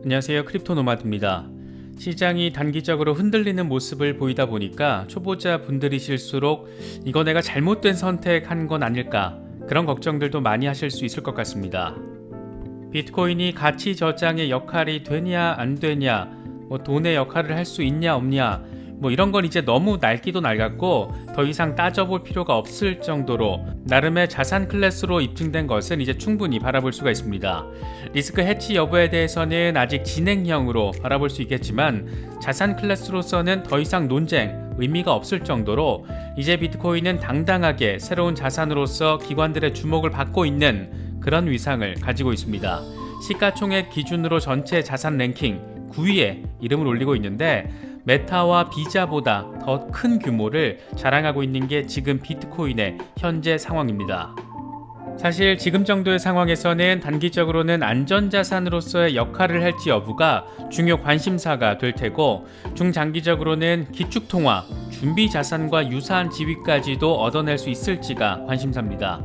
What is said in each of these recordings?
안녕하세요, 크립토노마드입니다. 시장이 단기적으로 흔들리는 모습을 보이다 보니까 초보자 분들이실수록 이거 내가 잘못된 선택한 건 아닐까, 그런 걱정들도 많이 하실 수 있을 것 같습니다. 비트코인이 가치 저장의 역할이 되냐 안 되냐, 돈의 역할을 할 수 있냐 없냐, 이런 건 이제 너무 낡기도 낡았고 더 이상 따져볼 필요가 없을 정도로 나름의 자산 클래스로 입증된 것은 이제 충분히 바라볼 수가 있습니다. 리스크 해치 여부에 대해서는 아직 진행형으로 바라볼 수 있겠지만 자산 클래스로서는 더 이상 논쟁, 의미가 없을 정도로 이제 비트코인은 당당하게 새로운 자산으로서 기관들의 주목을 받고 있는 그런 위상을 가지고 있습니다. 시가총액 기준으로 전체 자산 랭킹 9위에 이름을 올리고 있는데 메타와 비자보다 더 큰 규모를 자랑하고 있는 게 지금 비트코인의 현재 상황입니다. 사실 지금 정도의 상황에서는 단기적으로는 안전자산으로서의 역할을 할지 여부가 중요 관심사가 될 테고, 중장기적으로는 기축통화, 준비자산과 유사한 지위까지도 얻어낼 수 있을지가 관심사입니다.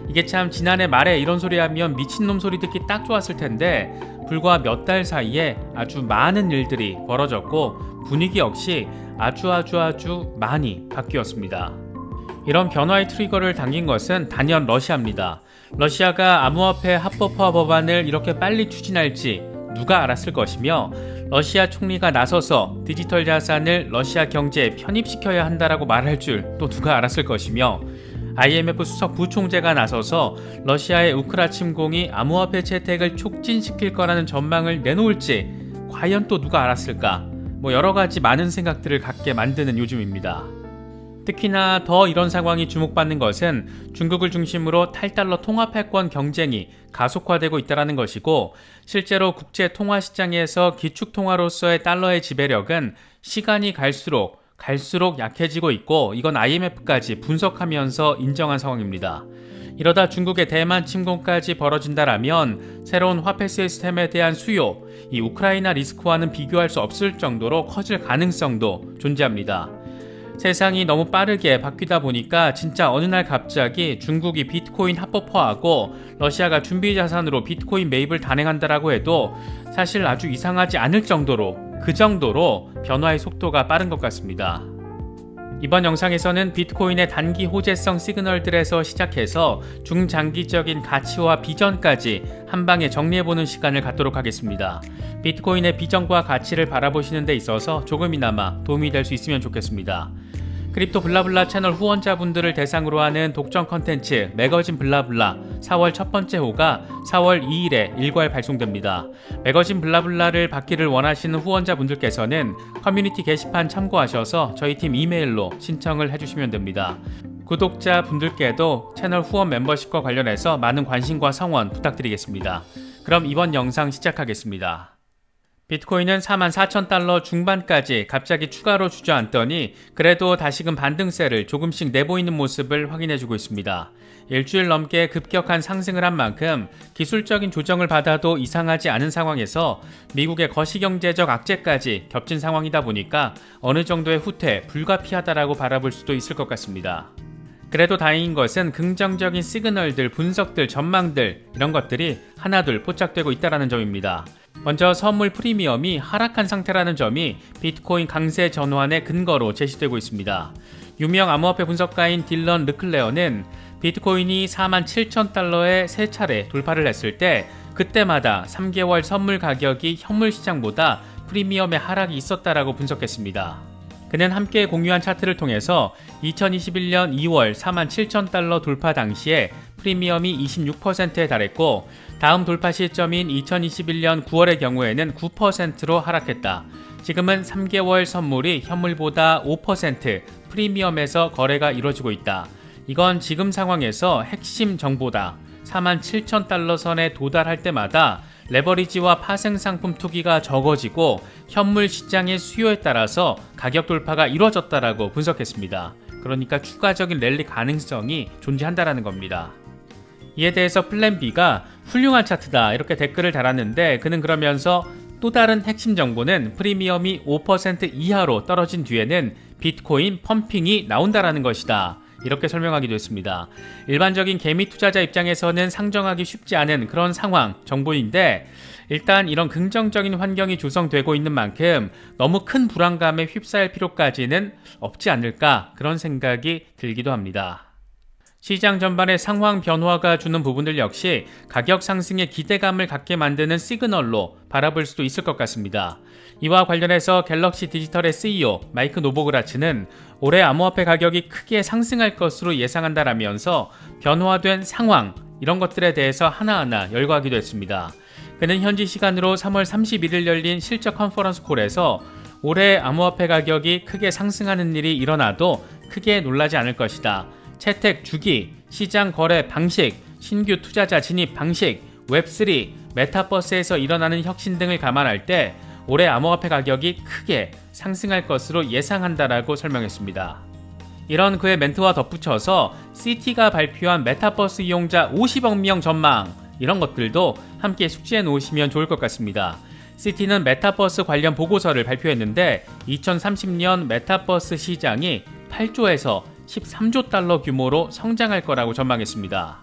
이게 참 지난해 말에 이런 소리 하면 미친놈 소리 듣기 딱 좋았을 텐데 불과 몇 달 사이에 아주 많은 일들이 벌어졌고 분위기 역시 아주 많이 바뀌었습니다. 이런 변화의 트리거를 당긴 것은 단연 러시아입니다. 러시아가 암호화폐 합법화 법안을 이렇게 빨리 추진할지 누가 알았을 것이며, 러시아 총리가 나서서 디지털 자산을 러시아 경제에 편입시켜야 한다라고 말할 줄 또 누가 알았을 것이며, IMF 수석 부총재가 나서서 러시아의 우크라 침공이 암호화폐 채택을 촉진시킬 거라는 전망을 내놓을지 과연 또 누가 알았을까? 여러가지 많은 생각들을 갖게 만드는 요즘입니다. 특히나 더 이런 상황이 주목받는 것은 중국을 중심으로 탈달러 통화패권 경쟁이 가속화되고 있다는 것이고, 실제로 국제 통화 시장에서 기축통화로서의 달러의 지배력은 시간이 갈수록 약해지고 있고, 이건 IMF까지 분석하면서 인정한 상황입니다. 이러다 중국의 대만 침공까지 벌어진다라면 새로운 화폐 시스템에 대한 수요, 이 우크라이나 리스크와는 비교할 수 없을 정도로 커질 가능성도 존재합니다. 세상이 너무 빠르게 바뀌다 보니까 진짜 어느 날 갑자기 중국이 비트코인 합법화하고 러시아가 준비자산으로 비트코인 매입을 단행한다라고 해도 사실 아주 이상하지 않을 정도로, 그 정도로 변화의 속도가 빠른 것 같습니다. 이번 영상에서는 비트코인의 단기 호재성 시그널들에서 시작해서 중장기적인 가치와 비전까지 한방에 정리해보는 시간을 갖도록 하겠습니다. 비트코인의 비전과 가치를 바라보시는 데 있어서 조금이나마 도움이 될 수 있으면 좋겠습니다. 크립토 블라블라 채널 후원자분들을 대상으로 하는 독점 컨텐츠 매거진 블라블라 4월 첫 번째 호가 4월 2일에 일괄 발송됩니다. 매거진 블라블라를 받기를 원하시는 후원자분들께서는 커뮤니티 게시판 참고하셔서 저희 팀 이메일로 신청을 해주시면 됩니다. 구독자분들께도 채널 후원 멤버십과 관련해서 많은 관심과 성원 부탁드리겠습니다. 그럼 이번 영상 시작하겠습니다. 비트코인은 44,000달러 중반까지 갑자기 추가로 주저앉더니 그래도 다시금 반등세를 조금씩 내보이는 모습을 확인해주고 있습니다. 일주일 넘게 급격한 상승을 한 만큼 기술적인 조정을 받아도 이상하지 않은 상황에서 미국의 거시경제적 악재까지 겹친 상황이다 보니까 어느 정도의 후퇴 불가피하다라고 바라볼 수도 있을 것 같습니다. 그래도 다행인 것은 긍정적인 시그널들, 분석들, 전망들, 이런 것들이 하나둘 포착되고 있다는 점입니다. 먼저 선물 프리미엄이 하락한 상태라는 점이 비트코인 강세 전환의 근거로 제시되고 있습니다. 유명 암호화폐 분석가인 딜런 르클레어는 비트코인이 47,000달러에 3차례 돌파를 했을 때 그때마다 3개월 선물 가격이 현물 시장보다 프리미엄의 하락이 있었다라고 분석했습니다. 그는 함께 공유한 차트를 통해서 2021년 2월 47,000달러 돌파 당시에 프리미엄이 26%에 달했고, 다음 돌파 시점인 2021년 9월의 경우에는 9%로 하락했다. 지금은 3개월 선물이 현물보다 5% 프리미엄에서 거래가 이루어지고 있다. 이건 지금 상황에서 핵심 정보다. 47,000달러 선에 도달할 때마다 레버리지와 파생상품 투기가 적어지고 현물 시장의 수요에 따라서 가격 돌파가 이루어졌다라고 분석했습니다. 그러니까 추가적인 랠리 가능성이 존재한다라는 겁니다. 이에 대해서 플랜 B가 훌륭한 차트다 이렇게 댓글을 달았는데, 그는 그러면서 또 다른 핵심 정보는 프리미엄이 5% 이하로 떨어진 뒤에는 비트코인 펌핑이 나온다라는 것이다. 이렇게 설명하기도 했습니다. 일반적인 개미 투자자 입장에서는 상정하기 쉽지 않은 그런 상황, 정보인데 일단 이런 긍정적인 환경이 조성되고 있는 만큼 너무 큰 불안감에 휩싸일 필요까지는 없지 않을까 그런 생각이 들기도 합니다. 시장 전반의 상황 변화가 주는 부분들 역시 가격 상승에 기대감을 갖게 만드는 시그널로 바라볼 수도 있을 것 같습니다. 이와 관련해서 갤럭시 디지털의 CEO 마이크 노보그라츠는 올해 암호화폐 가격이 크게 상승할 것으로 예상한다라면서 변화된 상황 이런 것들에 대해서 하나하나 열거하기도 했습니다. 그는 현지 시간으로 3월 31일 열린 실적 컨퍼런스 콜에서 올해 암호화폐 가격이 크게 상승하는 일이 일어나도 크게 놀라지 않을 것이다. 채택 주기, 시장 거래 방식, 신규 투자자 진입 방식, 웹3, 메타버스에서 일어나는 혁신 등을 감안할 때 올해 암호화폐 가격이 크게 상승할 것으로 예상한다라고 설명했습니다. 이런 그의 멘트와 덧붙여서 CT가 발표한 메타버스 이용자 50억 명 전망 이런 것들도 함께 숙지해 놓으시면 좋을 것 같습니다. CT는 메타버스 관련 보고서를 발표했는데 2030년 메타버스 시장이 8조에서 13조 달러 규모로 성장할 거라고 전망했습니다.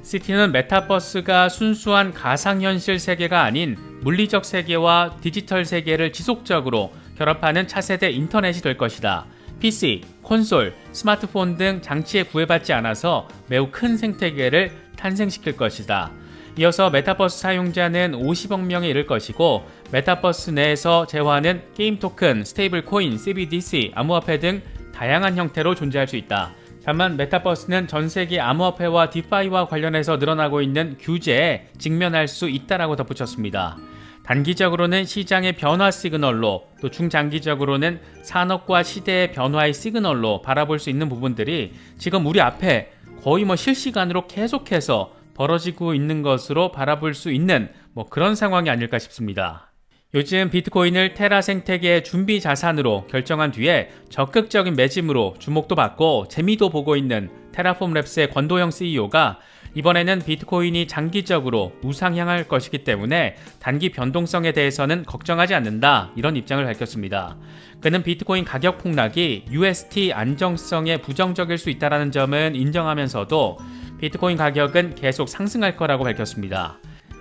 CT는 메타버스가 순수한 가상현실 세계가 아닌 물리적 세계와 디지털 세계를 지속적으로 결합하는 차세대 인터넷이 될 것이다. PC, 콘솔, 스마트폰 등 장치에 구애받지 않아서 매우 큰 생태계를 탄생시킬 것이다. 이어서 메타버스 사용자는 50억 명에 이를 것이고 메타버스 내에서 재화는 게임 토큰, 스테이블 코인, CBDC, 암호화폐 등 다양한 형태로 존재할 수 있다. 다만 메타버스는 전 세계 암호화폐와 디파이와 관련해서 늘어나고 있는 규제에 직면할 수 있다라고 덧붙였습니다. 단기적으로는 시장의 변화 시그널로 또 중장기적으로는 산업과 시대의 변화의 시그널로 바라볼 수 있는 부분들이 지금 우리 앞에 거의 실시간으로 계속해서 벌어지고 있는 것으로 바라볼 수 있는 그런 상황이 아닐까 싶습니다. 요즘 비트코인을 테라 생태계의 준비 자산으로 결정한 뒤에 적극적인 매짐으로 주목도 받고 재미도 보고 있는 테라폼 랩스의 권도영 CEO가 이번에는 비트코인이 장기적으로 우상향할 것이기 때문에 단기 변동성에 대해서는 걱정하지 않는다 이런 입장을 밝혔습니다. 그는 비트코인 가격 폭락이 UST 안정성에 부정적일 수 있다는 점은 인정하면서도 비트코인 가격은 계속 상승할 거라고 밝혔습니다.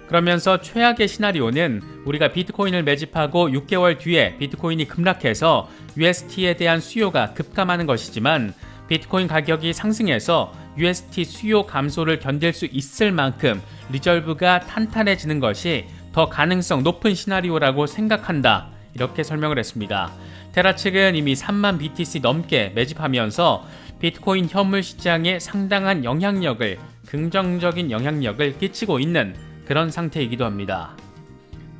그러면서 최악의 시나리오는 우리가 비트코인을 매집하고 6개월 뒤에 비트코인이 급락해서 UST에 대한 수요가 급감하는 것이지만 비트코인 가격이 상승해서 UST 수요 감소를 견딜 수 있을 만큼 리저브가 탄탄해지는 것이 더 가능성 높은 시나리오라고 생각한다. 이렇게 설명을 했습니다. 테라 측은 이미 3만 BTC 넘게 매집하면서 비트코인 현물 시장에 상당한 긍정적인 영향력을 끼치고 있는 그런 상태이기도 합니다.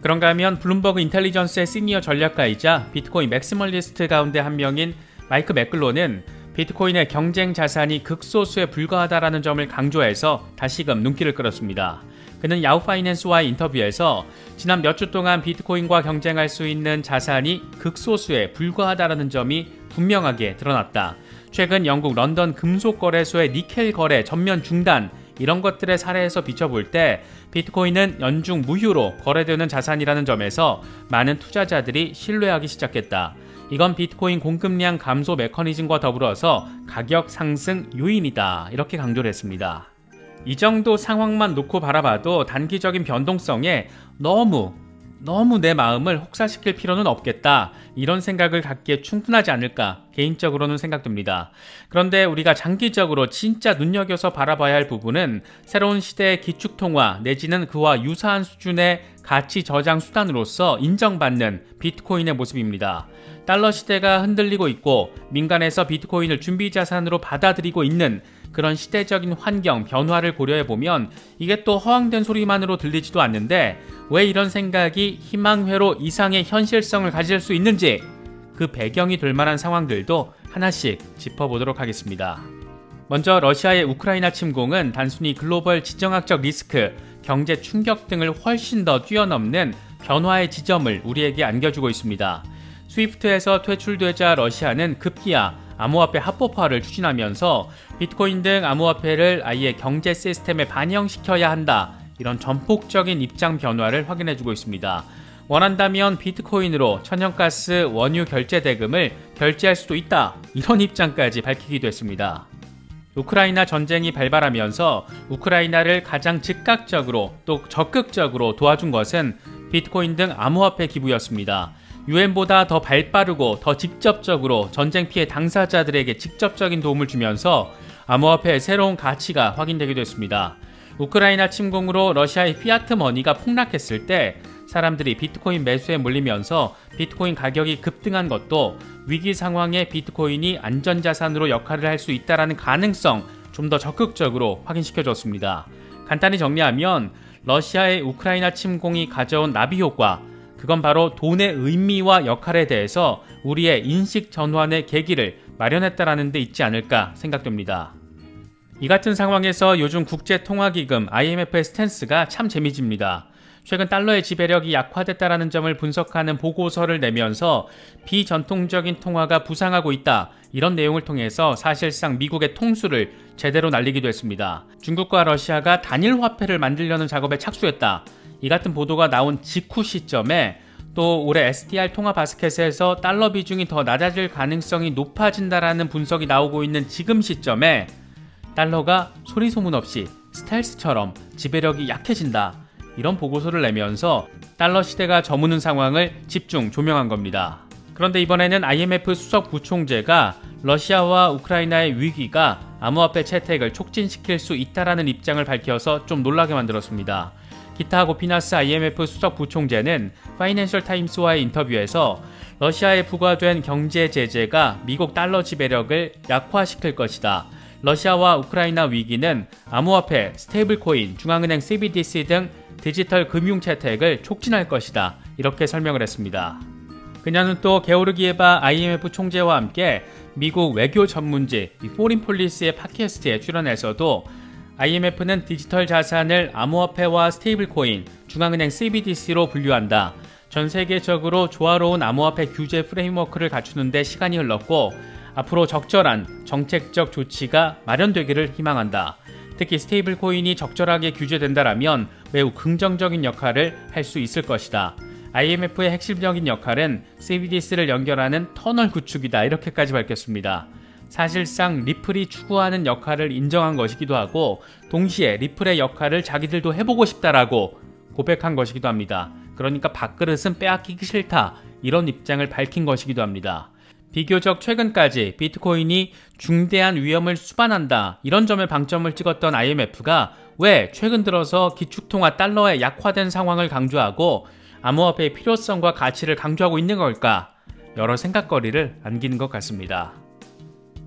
그런가 하면 블룸버그 인텔리전스의 시니어 전략가이자 비트코인 맥시멀리스트 가운데 한 명인 마이크 맥글로는 비트코인의 경쟁 자산이 극소수에 불과하다는 점을 강조해서 다시금 눈길을 끌었습니다. 그는 야후 파이낸스와의 인터뷰에서 지난 몇 주 동안 비트코인과 경쟁할 수 있는 자산이 극소수에 불과하다는 점이 분명하게 드러났다. 최근 영국 런던 금속거래소의 니켈 거래 전면 중단 이런 것들의 사례에서 비춰볼 때 비트코인은 연중 무휴로 거래되는 자산이라는 점에서 많은 투자자들이 신뢰하기 시작했다. 이건 비트코인 공급량 감소 메커니즘과 더불어서 가격 상승 요인이다. 이렇게 강조를 했습니다. 이 정도 상황만 놓고 바라봐도 단기적인 변동성에 너무 내 마음을 혹사시킬 필요는 없겠다. 이런 생각을 갖기에 충분하지 않을까 개인적으로는 생각됩니다. 그런데 우리가 장기적으로 진짜 눈여겨서 바라봐야 할 부분은 새로운 시대의 기축통화 내지는 그와 유사한 수준의 가치 저장 수단으로서 인정받는 비트코인의 모습입니다. 달러 시대가 흔들리고 있고 민간에서 비트코인을 준비자산으로 받아들이고 있는 그런 시대적인 환경, 변화를 고려해보면 이게 또 허황된 소리만으로 들리지도 않는데 왜 이런 생각이 희망회로 이상의 현실성을 가질 수 있는지 그 배경이 될 만한 상황들도 하나씩 짚어보도록 하겠습니다. 먼저 러시아의 우크라이나 침공은 단순히 글로벌 지정학적 리스크, 경제 충격 등을 훨씬 더 뛰어넘는 변화의 지점을 우리에게 안겨주고 있습니다. 스위프트에서 퇴출되자 러시아는 급기야 암호화폐 합법화를 추진하면서 비트코인 등 암호화폐를 아예 경제 시스템에 반영시켜야 한다. 이런 전폭적인 입장 변화를 확인해주고 있습니다. 원한다면 비트코인으로 천연가스 원유 결제 대금을 결제할 수도 있다. 이런 입장까지 밝히기도 했습니다. 우크라이나 전쟁이 발발하면서 우크라이나를 가장 즉각적으로 또 적극적으로 도와준 것은 비트코인 등 암호화폐 기부였습니다. 유엔보다 더 발빠르고 더 직접적으로 전쟁 피해 당사자들에게 직접적인 도움을 주면서 암호화폐의 새로운 가치가 확인되기도 했습니다. 우크라이나 침공으로 러시아의 피아트 머니가 폭락했을 때 사람들이 비트코인 매수에 몰리면서 비트코인 가격이 급등한 것도 위기 상황에 비트코인이 안전자산으로 역할을 할 수 있다는 가능성 좀 더 적극적으로 확인시켜줬습니다. 간단히 정리하면 러시아의 우크라이나 침공이 가져온 나비 효과, 그건 바로 돈의 의미와 역할에 대해서 우리의 인식 전환의 계기를 마련했다라는 데 있지 않을까 생각됩니다. 이 같은 상황에서 요즘 국제통화기금 IMF의 스탠스가 참 재미집니다. 최근 달러의 지배력이 약화됐다는 점을 분석하는 보고서를 내면서 비전통적인 통화가 부상하고 있다, 이런 내용을 통해서 사실상 미국의 통수를 제대로 날리기도 했습니다. 중국과 러시아가 단일 화폐를 만들려는 작업에 착수했다, 이 같은 보도가 나온 직후 시점에 또 올해 SDR 통화 바스켓에서 달러 비중이 더 낮아질 가능성이 높아진다라는 분석이 나오고 있는 지금 시점에 달러가 소리소문 없이 스텔스처럼 지배력이 약해진다, 이런 보고서를 내면서 달러 시대가 저무는 상황을 집중 조명한 겁니다. 그런데 이번에는 IMF 수석 부총재가 러시아와 우크라이나의 위기가 암호화폐 채택을 촉진시킬 수 있다라는 입장을 밝혀서 좀 놀라게 만들었습니다. 기타 고피나스 IMF 수석 부총재는 파이낸셜 타임스와의 인터뷰에서 러시아에 부과된 경제 제재가 미국 달러 지배력을 약화시킬 것이다. 러시아와 우크라이나 위기는 암호화폐, 스테이블코인, 중앙은행 CBDC 등 디지털 금융 채택을 촉진할 것이다, 이렇게 설명을 했습니다. 그녀는 또 게오르기에바 IMF 총재와 함께 미국 외교 전문지 포린 폴리스의 팟캐스트에 출연해서도 IMF는 디지털 자산을 암호화폐와 스테이블코인, 중앙은행 CBDC로 분류한다. 전 세계적으로 조화로운 암호화폐 규제 프레임워크를 갖추는 데 시간이 흘렀고 앞으로 적절한 정책적 조치가 마련되기를 희망한다. 특히 스테이블 코인이 적절하게 규제된다라면 매우 긍정적인 역할을 할 수 있을 것이다. IMF의 핵심적인 역할은 CBDC를 연결하는 터널 구축이다, 이렇게까지 밝혔습니다. 사실상 리플이 추구하는 역할을 인정한 것이기도 하고 동시에 리플의 역할을 자기들도 해보고 싶다라고 고백한 것이기도 합니다. 그러니까 밥그릇은 빼앗기기 싫다, 이런 입장을 밝힌 것이기도 합니다. 비교적 최근까지 비트코인이 중대한 위험을 수반한다, 이런 점에 방점을 찍었던 IMF가 왜 최근 들어서 기축통화 달러의 약화된 상황을 강조하고 암호화폐의 필요성과 가치를 강조하고 있는 걸까? 여러 생각거리를 안기는 것 같습니다.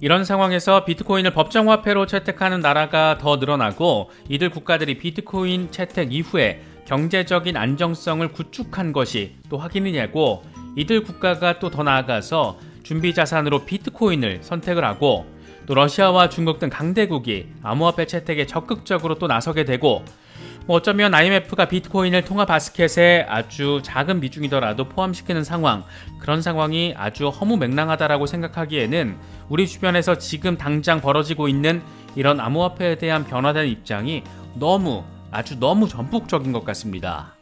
이런 상황에서 비트코인을 법정화폐로 채택하는 나라가 더 늘어나고 이들 국가들이 비트코인 채택 이후에 경제적인 안정성을 구축한 것이 또 확인이 되고 이들 국가가 또 더 나아가서 준비자산으로 비트코인을 선택을 하고 또 러시아와 중국 등 강대국이 암호화폐 채택에 적극적으로 또 나서게 되고 어쩌면 IMF가 비트코인을 통화 바스켓에 아주 작은 비중이더라도 포함시키는 상황, 그런 상황이 아주 허무맹랑하다라고 생각하기에는 우리 주변에서 지금 당장 벌어지고 있는 이런 암호화폐에 대한 변화된 입장이 아주 너무 전폭적인 것 같습니다.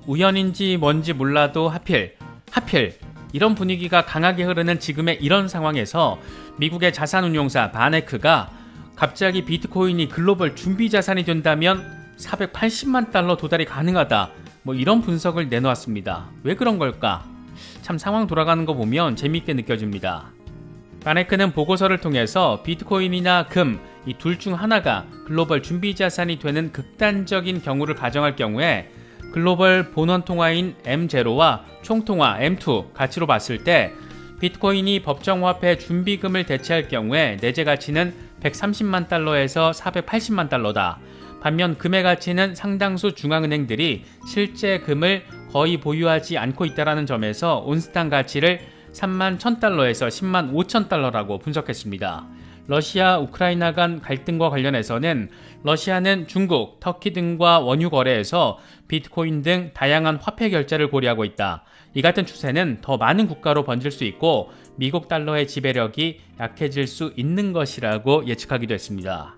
우연인지 뭔지 몰라도 하필 이런 분위기가 강하게 흐르는 지금의 이런 상황에서 미국의 자산운용사 바네크가 갑자기 비트코인이 글로벌 준비자산이 된다면 480만 달러 도달이 가능하다, 이런 분석을 내놓았습니다. 왜 그런 걸까? 참 상황 돌아가는 거 보면 재미있게 느껴집니다. 바네크는 보고서를 통해서 비트코인이나 금, 이 둘 중 하나가 글로벌 준비자산이 되는 극단적인 경우를 가정할 경우에 글로벌 본원 통화인 M0와 총통화 M2 가치로 봤을 때 비트코인이 법정화폐 준비금을 대체할 경우에 내재 가치는 130만 달러에서 480만 달러다. 반면 금의 가치는 상당수 중앙은행들이 실제 금을 거의 보유하지 않고 있다는 점에서 온스당 가치를 3만 1000달러에서 10만 5천 달러라고 분석했습니다. 러시아, 우크라이나 간 갈등과 관련해서는 러시아는 중국, 터키 등과 원유 거래에서 비트코인 등 다양한 화폐 결제를 고려하고 있다. 이 같은 추세는 더 많은 국가로 번질 수 있고 미국 달러의 지배력이 약해질 수 있는 것이라고 예측하기도 했습니다.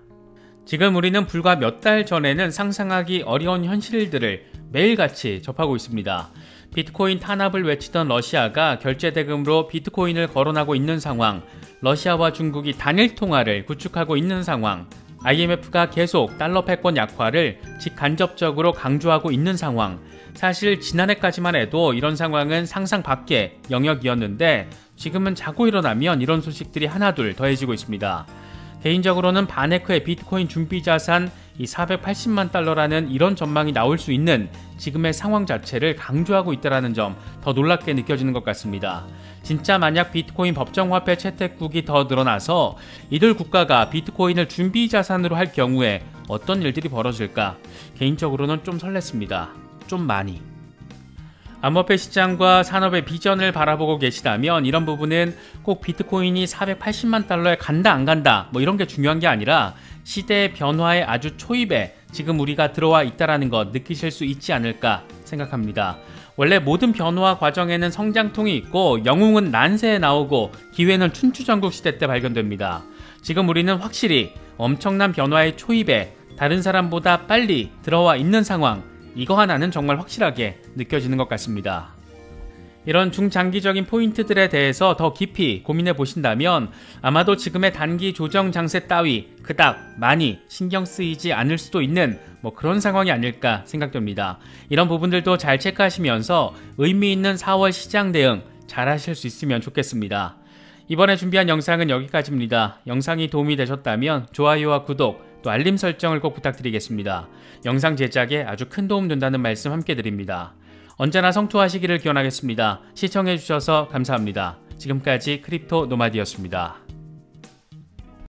지금 우리는 불과 몇 달 전에는 상상하기 어려운 현실들을 매일같이 접하고 있습니다. 비트코인 탄압을 외치던 러시아가 결제대금으로 비트코인을 거론하고 있는 상황, 러시아와 중국이 단일 통화를 구축하고 있는 상황, IMF가 계속 달러 패권 약화를 직간접적으로 강조하고 있는 상황. 사실 지난해까지만 해도 이런 상황은 상상 밖의 영역이었는데 지금은 자고 일어나면 이런 소식들이 하나둘 더해지고 있습니다. 개인적으로는 바네크의 비트코인 준비자산 이 480만 달러라는 이런 전망이 나올 수 있는 지금의 상황 자체를 강조하고 있다는 점 더 놀랍게 느껴지는 것 같습니다. 진짜 만약 비트코인 법정화폐 채택국이 더 늘어나서 이들 국가가 비트코인을 준비자산으로 할 경우에 어떤 일들이 벌어질까? 개인적으로는 좀 설렜습니다. 좀 많이. 암호화폐 시장과 산업의 비전을 바라보고 계시다면 이런 부분은 꼭 비트코인이 480만 달러에 간다 안 간다 뭐 이런 게 중요한 게 아니라 시대의 변화의 아주 초입에 지금 우리가 들어와 있다는 것 느끼실 수 있지 않을까 생각합니다. 원래 모든 변화 과정에는 성장통이 있고 영웅은 난세에 나오고 기회는 춘추전국 시대 때 발견됩니다. 지금 우리는 확실히 엄청난 변화의 초입에 다른 사람보다 빨리 들어와 있는 상황, 이거 하나는 정말 확실하게 느껴지는 것 같습니다. 이런 중장기적인 포인트들에 대해서 더 깊이 고민해 보신다면 아마도 지금의 단기 조정 장세 따위 그닥 많이 신경 쓰이지 않을 수도 있는 그런 상황이 아닐까 생각됩니다. 이런 부분들도 잘 체크하시면서 의미 있는 4월 시장 대응 잘 하실 수 있으면 좋겠습니다. 이번에 준비한 영상은 여기까지입니다. 영상이 도움이 되셨다면 좋아요와 구독, 또 알림 설정을 꼭 부탁드리겠습니다. 영상 제작에 아주 큰 도움 된다는 말씀 함께 드립니다. 언제나 성투하시기를 기원하겠습니다. 시청해주셔서 감사합니다. 지금까지 크립토 노마디였습니다.